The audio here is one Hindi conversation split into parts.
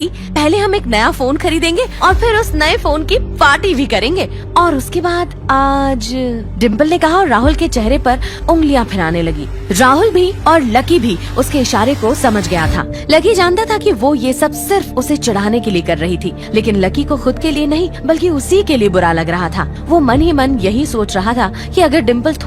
पहले हम एक नया फोन खरीदेंगे और फिर उस नए फोन की पार्टी भी करेंगे और उसके बाद आज। डिम्पल ने कहा और राहुल के चेहरे पर उंगलियां फिराने लगी। राहुल भी और लकी भी उसके इशारे को समझ गया था। लकी जानता था कि वो ये सब सिर्फ उसे चिढ़ाने के लिए कर रही थी, लेकिन लकी को खुद के लिए नहीं बल्कि उसी के लिए बुरा लग रहा था। वो मन ही मन यही सोच रहा था कि अगर डिम्पल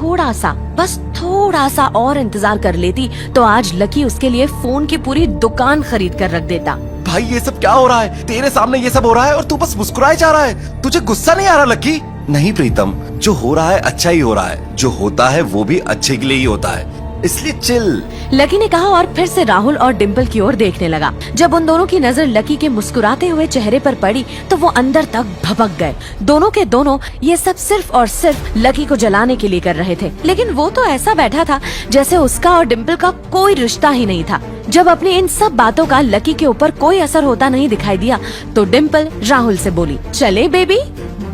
बस थोड़ा सा और इंतजार कर लेती तो आज लकी उसके लिए फोन की पूरी दुकान खरीद कर रख देता। भाई ये सब क्या हो रहा है? तेरे सामने ये सब हो रहा है और तू बस मुस्कुराए जा रहा है। तुझे गुस्सा नहीं आ रहा लकी? नहीं प्रीतम, जो हो रहा है अच्छा ही हो रहा है। जो होता है वो भी अच्छे के लिए ही होता है, इसलिए चिल। लकी ने कहा और फिर से राहुल और डिम्पल की ओर देखने लगा। जब उन दोनों की नजर लकी के मुस्कुराते हुए चेहरे पर पड़ी तो वो अंदर तक भभक गए। दोनों के दोनों ये सब सिर्फ और सिर्फ लकी को जलाने के लिए कर रहे थे, लेकिन वो तो ऐसा बैठा था जैसे उसका और डिम्पल का कोई रिश्ता ही नहीं था। जब अपनी इन सब बातों का लकी के ऊपर कोई असर होता नहीं दिखाई दिया तो डिम्पल राहुल से बोली, चले बेबी।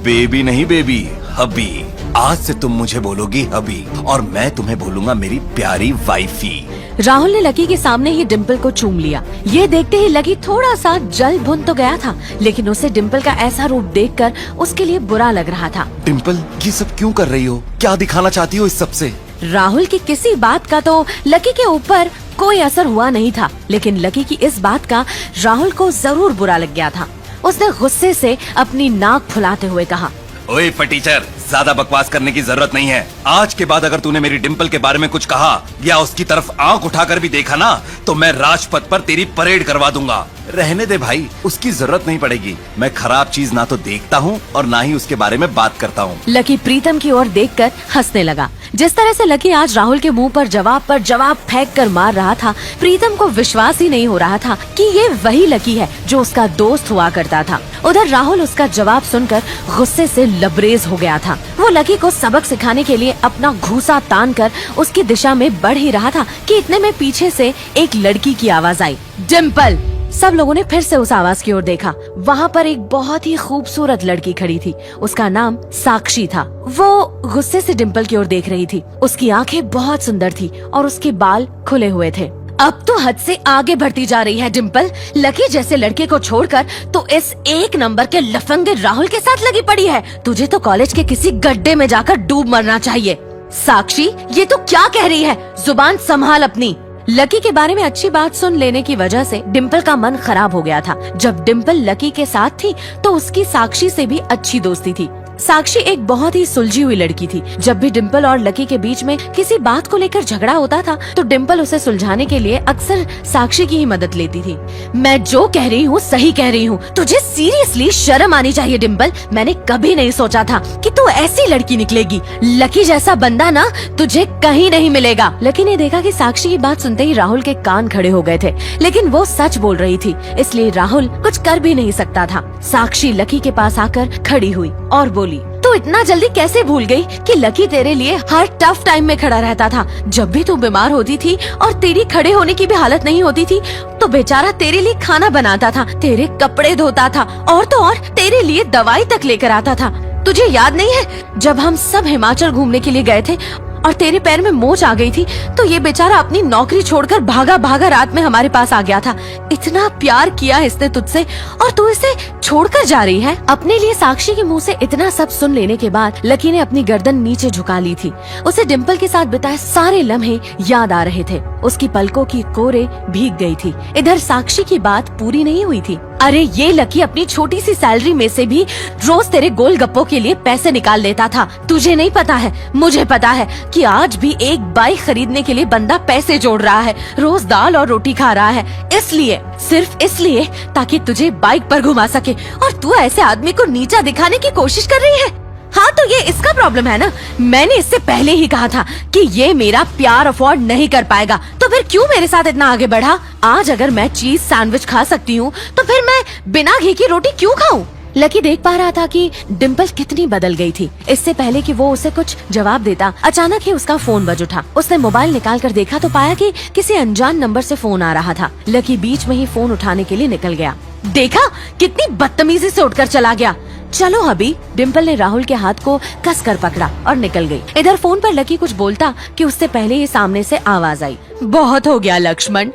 बेबी नहीं बेबी, हबी। आज से तुम मुझे बोलोगी हबी और मैं तुम्हें बोलूंगा मेरी प्यारी वाइफी। राहुल ने लकी के सामने ही डिम्पल को चूम लिया। ये देखते ही लकी थोड़ा सा जल भुन तो गया था, लेकिन उसे डिम्पल का ऐसा रूप देखकर उसके लिए बुरा लग रहा था। डिम्पल, ये सब क्यों कर रही हो? क्या दिखाना चाहती हो इस सब से? राहुल की किसी बात का तो लकी के ऊपर कोई असर हुआ नहीं था, लेकिन लकी की इस बात का राहुल को जरूर बुरा लग गया था। उसने गुस्से से अपनी नाक फुलाते हुए कहा, ओए फटीचर, ज्यादा बकवास करने की जरूरत नहीं है। आज के बाद अगर तूने मेरी डिम्पल के बारे में कुछ कहा या उसकी तरफ आंख उठाकर भी देखा ना तो मैं राजपथ पर तेरी परेड करवा दूंगा। रहने दे भाई, उसकी जरूरत नहीं पड़ेगी। मैं खराब चीज ना तो देखता हूँ और ना ही उसके बारे में बात करता हूँ। लकी प्रीतम की ओर देखकर हंसने लगा। जिस तरह से लकी आज राहुल के मुंह पर जवाब फेंक कर मार रहा था, प्रीतम को विश्वास ही नहीं हो रहा था कि ये वही लकी है जो उसका दोस्त हुआ करता था। उधर राहुल उसका जवाब सुनकर गुस्से से लबरेज हो गया था। वो लकी को सबक सिखाने के लिए अपना घूंसा तान कर उसकी दिशा में बढ़ ही रहा था कि इतने में पीछे से एक लड़की की आवाज आई, डिम्पल। सब लोगों ने फिर से उस आवाज की ओर देखा। वहाँ पर एक बहुत ही खूबसूरत लड़की खड़ी थी। उसका नाम साक्षी था। वो गुस्से से डिम्पल की ओर देख रही थी। उसकी आंखें बहुत सुंदर थी और उसके बाल खुले हुए थे। अब तो हद से आगे बढ़ती जा रही है डिम्पल। लकी जैसे लड़के को छोड़कर तो इस एक नंबर के लफंगे राहुल के साथ लगी पड़ी है। तुझे तो कॉलेज के किसी गड्ढे में जाकर डूब मरना चाहिए। साक्षी, ये तो क्या कह रही है? जुबान संभाल अपनी। लकी के बारे में अच्छी बात सुन लेने की वजह से डिम्पल का मन खराब हो गया था। जब डिम्पल लकी के साथ थी तो उसकी साक्षी से भी अच्छी दोस्ती थी। साक्षी एक बहुत ही सुलझी हुई लड़की थी। जब भी डिम्पल और लकी के बीच में किसी बात को लेकर झगड़ा होता था तो डिम्पल उसे सुलझाने के लिए अक्सर साक्षी की ही मदद लेती थी। मैं जो कह रही हूँ सही कह रही हूँ। तुझे सीरियसली शर्म आनी चाहिए डिम्पल। मैंने कभी नहीं सोचा था कि तू ऐसी लड़की निकलेगी। लकी जैसा बंदा ना तुझे कहीं नहीं मिलेगा। लकी ने देखा कि साक्षी की बात सुनते ही राहुल के कान खड़े हो गए थे, लेकिन वो सच बोल रही थी, इसलिए राहुल कुछ कर भी नहीं सकता था। साक्षी लकी के पास आकर खड़ी हुई और बोली, तू इतना जल्दी कैसे भूल गई कि लकी तेरे लिए हर टफ टाइम में खड़ा रहता था? जब भी तू बीमार होती थी और तेरी खड़े होने की भी हालत नहीं होती थी तो बेचारा तेरे लिए खाना बनाता था, तेरे कपड़े धोता था और तो और तेरे लिए दवाई तक लेकर आता था। तुझे याद नहीं है जब हम सब हिमाचल घूमने के लिए गए थे और तेरे पैर में मोच आ गई थी तो ये बेचारा अपनी नौकरी छोड़कर भागा रात में हमारे पास आ गया था। इतना प्यार किया इसने तुझसे और तू इसे छोड़कर जा रही है। अपने लिए साक्षी के मुंह से इतना सब सुन लेने के बाद लकी ने अपनी गर्दन नीचे झुका ली थी। उसे डिम्पल के साथ बिताए सारे लम्हे याद आ रहे थे। उसकी पलकों की कोरे भीग गई थी। इधर साक्षी की बात पूरी नहीं हुई थी। अरे ये लकी अपनी छोटी सी सैलरी में से भी रोज तेरे गोलगप्पों के लिए पैसे निकाल लेता था। तुझे नहीं पता है, मुझे पता है कि आज भी एक बाइक खरीदने के लिए बंदा पैसे जोड़ रहा है, रोज दाल और रोटी खा रहा है, इसलिए सिर्फ इसलिए ताकि तुझे बाइक पर घुमा सके। और तू ऐसे आदमी को नीचा दिखाने की कोशिश कर रही है। हाँ तो ये इसका प्रॉब्लम है ना। मैंने इससे पहले ही कहा था कि ये मेरा प्यार अफोर्ड नहीं कर पाएगा, तो फिर क्यों मेरे साथ इतना आगे बढ़ा? आज अगर मैं चीज सैंडविच खा सकती हूँ तो फिर मैं बिना घी की रोटी क्यों खाऊं? लकी देख पा रहा था कि डिम्पल कितनी बदल गई थी। इससे पहले कि वो उसे कुछ जवाब देता, अचानक ही उसका फोन बज उठा। उसने मोबाइल निकाल कर देखा तो पाया कि किसी अनजान नंबर से फोन आ रहा था। लकी बीच में ही फोन उठाने के लिए निकल गया। देखा कितनी बदतमीजी से उठकर चला गया। चलो अभी। डिम्पल ने राहुल के हाथ को कस कर पकड़ा और निकल गई। इधर फोन पर लकी कुछ बोलता कि उससे पहले ही सामने से आवाज आई, बहुत हो गया लक्ष्मण,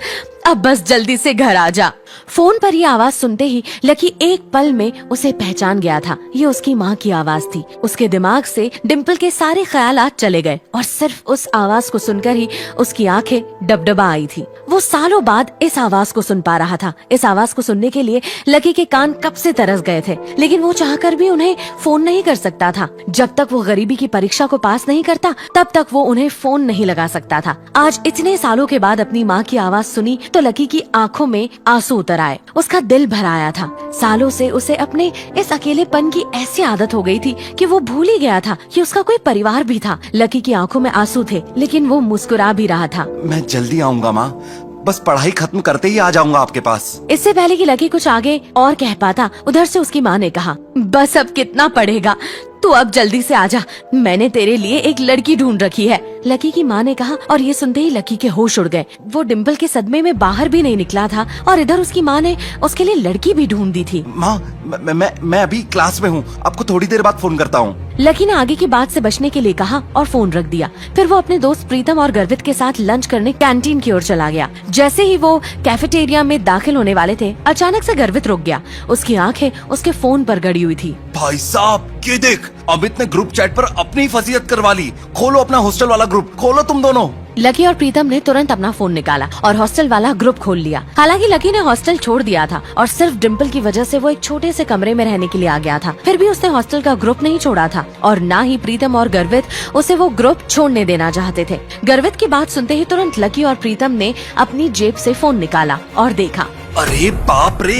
अब बस जल्दी से घर आ जा। फोन पर ये आवाज सुनते ही लकी एक पल में उसे पहचान गया था। ये उसकी माँ की आवाज थी। उसके दिमाग से डिम्पल के सारे ख्यालात चले गए और सिर्फ उस आवाज को सुनकर ही उसकी आंखें डबडबा आई थी। वो सालों बाद इस आवाज को सुन पा रहा था। इस आवाज को सुनने के लिए लकी के कान कब से तरस गए थे, लेकिन वो चाहकर भी उन्हें फोन नहीं कर सकता था। जब तक वो गरीबी की परीक्षा को पास नहीं करता तब तक वो उन्हें फोन नहीं लगा सकता था। आज इतने सालों के बाद अपनी माँ की आवाज सुनी तो लकी की आंखों में आंसू उतर आए। उसका दिल भर आया था। सालों से उसे अपने इस अकेलेपन की ऐसी आदत हो गई थी कि वो भूल ही गया था कि उसका कोई परिवार भी था। लकी की आंखों में आंसू थे, लेकिन वो मुस्कुरा भी रहा था। मैं जल्दी आऊंगा माँ, बस पढ़ाई खत्म करते ही आ जाऊंगा आपके पास। इससे पहले कि लकी कुछ आगे और कह पाता, उधर से उसकी माँ ने कहा, बस अब कितना पढ़ेगा, तू अब जल्दी से आजा, मैंने तेरे लिए एक लड़की ढूंढ रखी है। लकी की माँ ने कहा और ये सुनते ही लकी के होश उड़ गए। वो डिम्पल के सदमे में बाहर भी नहीं निकला था और इधर उसकी माँ ने उसके लिए लड़की भी ढूंढ दी थी। माँ मैं अभी क्लास में हूँ, आपको थोड़ी देर बाद फोन करता हूँ। लकी ने आगे की बात से बचने के लिए कहा और फोन रख दिया। फिर वो अपने दोस्त प्रीतम और गर्वित के साथ लंच करने कैंटीन की ओर चला गया। जैसे ही वो कैफेटेरिया में दाखिल होने वाले थे, अचानक से गर्वित रुक गया। उसकी आंखें उसके फोन पर गड़ी हुई थी। भाई साहब ये देख, अमित ने ग्रुप चैट पर अपनी फजीयत करवा ली। खोलो अपना हॉस्टल वाला ग्रुप, खोलो तुम दोनों। लकी और प्रीतम ने तुरंत अपना फोन निकाला और हॉस्टल वाला ग्रुप खोल लिया। हालांकि लकी ने हॉस्टल छोड़ दिया था और सिर्फ डिम्पल की वजह से वो एक छोटे से कमरे में रहने के लिए आ गया था। फिर भी उसने हॉस्टल का ग्रुप नहीं छोड़ा था और ना ही प्रीतम और गर्वित उसे वो ग्रुप छोड़ने देना चाहते थे। गर्वित की बात सुनते ही तुरंत लकी और प्रीतम ने अपनी जेब से फोन निकाला और देखा। अरे बाप रे,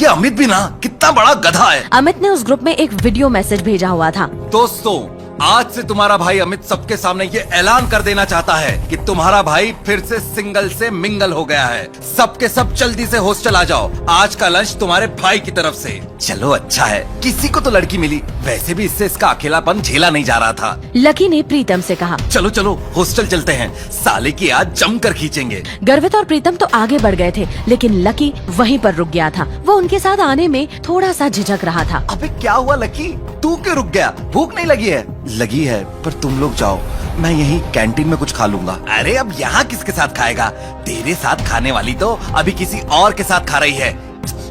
ये अमित भी ना कितना बड़ा गधा है। अमित ने उस ग्रुप में एक वीडियो मैसेज भेजा हुआ था। दोस्तों, आज से तुम्हारा भाई अमित सबके सामने ये ऐलान कर देना चाहता है कि तुम्हारा भाई फिर से सिंगल से मिंगल हो गया है। सबके सब जल्दी से हॉस्टल आ जाओ, आज का लंच तुम्हारे भाई की तरफ से। चलो अच्छा है, किसी को तो लड़की मिली, वैसे भी इससे इसका अकेलापन झेला नहीं जा रहा था। लकी ने प्रीतम से कहा, चलो चलो हॉस्टल चलते हैं, साले की आज जमकर खींचेंगे। गर्वित और प्रीतम तो आगे बढ़ गए थे, लेकिन लकी वहीं पर रुक गया था। वो उनके साथ आने में थोड़ा सा झिझक रहा था। अबे क्या हुआ लकी, तू क्यों रुक गया? भूख नहीं लगी है? लगी है, पर तुम लोग जाओ, मैं यहीं कैंटीन में कुछ खा लूंगा। अरे अब यहाँ किसके साथ खाएगा? तेरे साथ खाने वाली तो अभी किसी और के साथ खा रही है,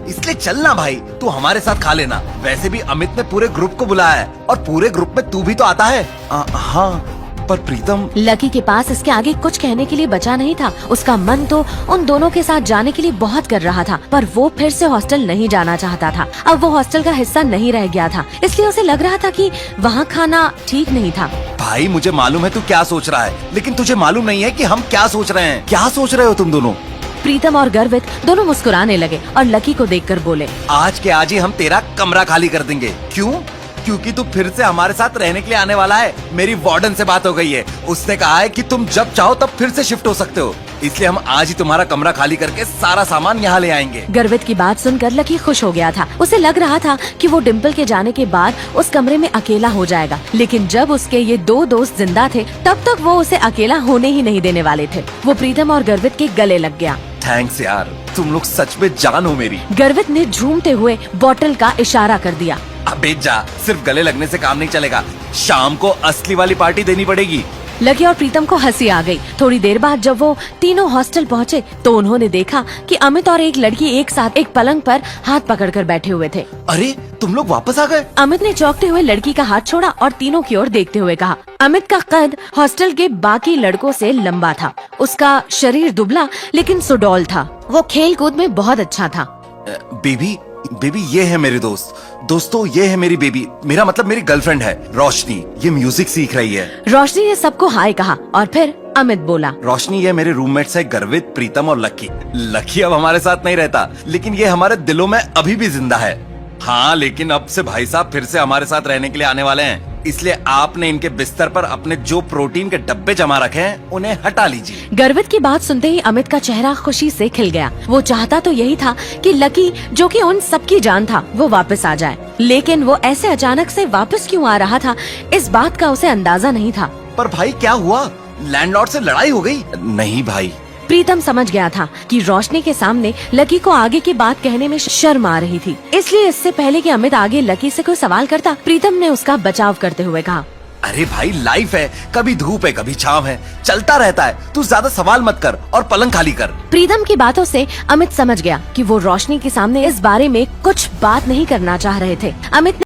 इसलिए चलना भाई, तू हमारे साथ खा लेना। वैसे भी अमित ने पूरे ग्रुप को बुलाया है और पूरे ग्रुप में तू भी तो आता है। हाँ, पर प्रीतम। लकी के पास इसके आगे कुछ कहने के लिए बचा नहीं था। उसका मन तो उन दोनों के साथ जाने के लिए बहुत कर रहा था, पर वो फिर से हॉस्टल नहीं जाना चाहता था। अब वो हॉस्टल का हिस्सा नहीं रह गया था, इसलिए उसे लग रहा था कि वहाँ खाना ठीक नहीं था। भाई मुझे मालूम है तू क्या सोच रहा है, लेकिन तुझे मालूम नहीं है कि हम क्या सोच रहे हैं। क्या सोच रहे हो तुम दोनों? प्रीतम और गर्वित दोनों मुस्कुराने लगे और लकी को देखकर बोले, आज के आज ही हम तेरा कमरा खाली कर देंगे। क्यों? क्योंकि तू फिर से हमारे साथ रहने के लिए आने वाला है। मेरी वार्डन से बात हो गई है, उसने कहा है कि तुम जब चाहो तब फिर से शिफ्ट हो सकते हो, इसलिए हम आज ही तुम्हारा कमरा खाली करके सारा सामान यहाँ ले आएंगे। गर्वित की बात सुनकर लकी खुश हो गया था। उसे लग रहा था कि वो डिम्पल के जाने के बाद उस कमरे में अकेला हो जाएगा, लेकिन जब उसके ये दो दोस्त जिंदा थे तब तक वो उसे अकेला होने ही नहीं देने वाले थे। वो प्रीतम और गर्वित के गले लग गया। थैंक्स यार, तुम लोग सच में जान हो मेरी। गर्वित ने झूमते हुए बॉटल का इशारा कर दिया। अबे जा, सिर्फ गले लगने से काम नहीं चलेगा, शाम को असली वाली पार्टी देनी पड़ेगी। लकी और प्रीतम को हंसी आ गई। थोड़ी देर बाद जब वो तीनों हॉस्टल पहुँचे तो उन्होंने देखा कि अमित और एक लड़की एक साथ एक पलंग पर हाथ पकड़कर बैठे हुए थे। अरे तुम लोग वापस आ गए? अमित ने चौंकते हुए लड़की का हाथ छोड़ा और तीनों की ओर देखते हुए कहा। अमित का कद हॉस्टल के बाकी लड़कों से लंबा था। उसका शरीर दुबला लेकिन सुडौल था। वो खेल कूद में बहुत अच्छा था। बेबी ये है मेरे दोस्त। दोस्तों ये है मेरी बेबी, मेरा मतलब मेरी गर्लफ्रेंड है रोशनी, ये म्यूजिक सीख रही है। रोशनी ने सबको हाय कहा और फिर अमित बोला, रोशनी ये मेरे रूममेट्स है गर्वित, प्रीतम और लकी। लकी अब हमारे साथ नहीं रहता, लेकिन ये हमारे दिलों में अभी भी जिंदा है। हाँ, लेकिन अब से भाई साहब फिर से हमारे साथ रहने के लिए आने वाले हैं, इसलिए आपने इनके बिस्तर पर अपने जो प्रोटीन के डब्बे जमा रखे हैं उन्हें हटा लीजिए। गर्वित की बात सुनते ही अमित का चेहरा खुशी से खिल गया। वो चाहता तो यही था कि लकी, जो कि उन सबकी जान था, वो वापस आ जाए, लेकिन वो ऐसे अचानक से वापस क्यों आ रहा था, इस बात का उसे अंदाजा नहीं था। पर भाई क्या हुआ? लैंडलॉर्ड से लड़ाई हो गई? नहीं भाई। प्रीतम समझ गया था कि रोशनी के सामने लकी को आगे की बात कहने में शर्म आ रही थी, इसलिए इससे पहले कि अमित आगे लकी से कोई सवाल करता, प्रीतम ने उसका बचाव करते हुए कहा, अरे भाई लाइफ है, कभी धूप है कभी छांव है, चलता रहता है। तू ज्यादा सवाल मत कर और पलंग खाली कर। प्रीतम की बातों से अमित समझ गया कि वो रोशनी के सामने इस बारे में कुछ बात नहीं करना चाह रहे थे। अमित